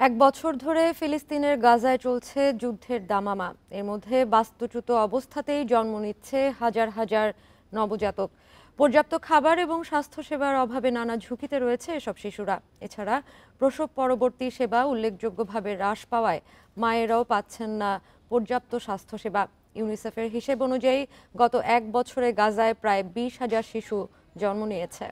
এক বছর ধরে ফিলিস্তিনের গাজায় চলছে যুদ্ধের দামামা। এর মধ্যে বাস্তুচ্যুত অবস্থাতেই জন্ম নিচ্ছে হাজার হাজার নবজাতক। পর্যাপ্ত খাবার এবং স্বাস্থ্যসেবার অভাবে নানা ঝুঁকিতে রয়েছে এসব শিশুরা। এছাড়া প্রসব পরবর্তী সেবা উল্লেখযোগ্যভাবে হ্রাস পাওয়ায় মায়েরাও পাচ্ছেন না পর্যাপ্ত স্বাস্থ্যসেবা। ইউনিসেফের হিসেব অনুযায়ী গত এক বছরে গাজায় প্রায় 20,000 শিশু জন্ম নিয়েছে।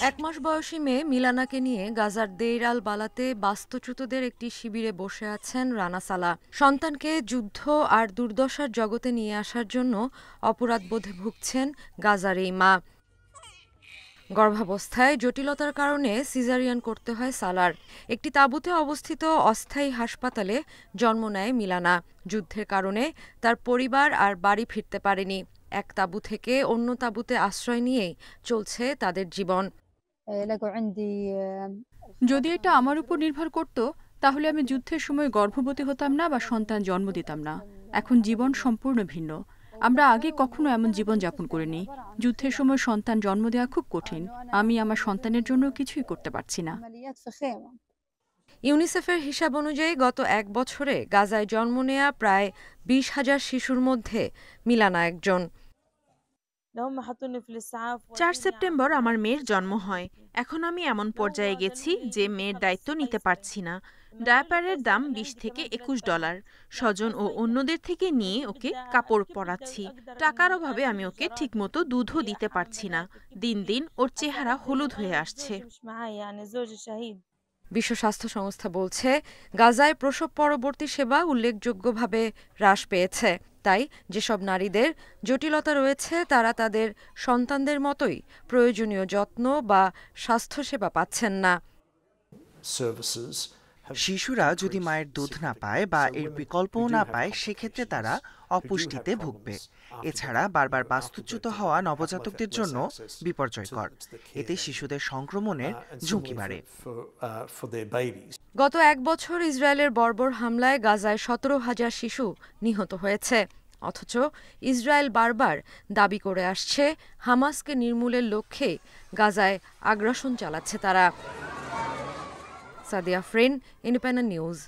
এক মাস বয়সী মেয়ে মিলানাকে নিয়ে গাজার দেইর আল বালাতে বাস্তুচ্যুতদের একটি শিবিরে বসে আছেন রানা সালা। সন্তানকে যুদ্ধ আর দুর্দশার জগতে নিয়ে আসার জন্য অপরাধবোধে ভুগছেন গাজার এই মা। গর্ভাবস্থায় জটিলতার কারণে সিজারিয়ান করতে হয় সালার। একটি তাঁবুতে অবস্থিত অস্থায়ী হাসপাতালে জন্ম নেয় মিলানা। যুদ্ধের কারণে তার পরিবার আর বাড়ি ফিরতে পারেনি। এক তাঁবু থেকে অন্য তাঁবুতে আশ্রয় নিয়েই চলছে তাদের জীবন। যদি এটা আমার উপর নির্ভর করত তাহলে আমি যুদ্ধের সময় গর্ভবতী হতাম না বা সন্তান জন্ম দিতাম না। এখন জীবন সম্পূর্ণ ভিন্ন। আমরা আগে কখনো এমন জীবন যাপন করিনি। যুদ্ধের সময় সন্তান জন্ম দেওয়া খুব কঠিন। আমি আমার সন্তানের জন্য কিছুই করতে পারছি না। ইউনিসেফের হিসাব অনুযায়ী গত এক বছরে গাজায় জন্ম নেয়া প্রায় 20,000 শিশুর মধ্যে মিলানা একজন। 4 সেপ্টেম্বর আমার মেয়ের জন্ম হয়। এখন আমি এমন পর্যায়ে গেছি যে মেয়ের দায়িত্ব নিতে পারছি না। ডায়াপারের দাম $20 থেকে $21। স্বজন ও অন্যদের থেকে নিয়ে ওকে কাপড় পরাচ্ছি। টাকার অভাবে আমি ওকে ঠিকমতো দুধও দিতে পারছি না। দিন দিন ওর চেহারা হলুদ হয়ে আসছে। বিশ্ব স্বাস্থ্য সংস্থা বলছে গাজায় প্রসব পরবর্তী সেবা উল্লেখযোগ্যভাবে হ্রাস পেয়েছে। তাই যেসব নারীদের জটিলতা রয়েছে তারা তাদের সন্তানদের মতোই প্রয়োজনীয় যত্ন বা স্বাস্থ্যসেবা পাচ্ছেন না। শিশুরা যদি মায়ের দুধ না পায় বা এর বিকল্পও না পায়, সেক্ষেত্রে তারা অপুষ্টিতে ভুগবে। এছাড়া বারবার বাস্তুচ্যুত হওয়া নবজাতকদের জন্য বিপর্যয়কর। এতে শিশুদের সংক্রমণের ঝুঁকি বাড়ে। গত এক বছর ইসরায়েলের বর্বর হামলায় গাজায় 17,000 শিশু নিহত হয়েছে। অথচ ইসরায়েল বারবার দাবি করে আসছে হামাসকে নির্মূলের লক্ষ্যে গাজায় আগ্রাসন চালাচ্ছে তারা। Sadia Afrin, independent news.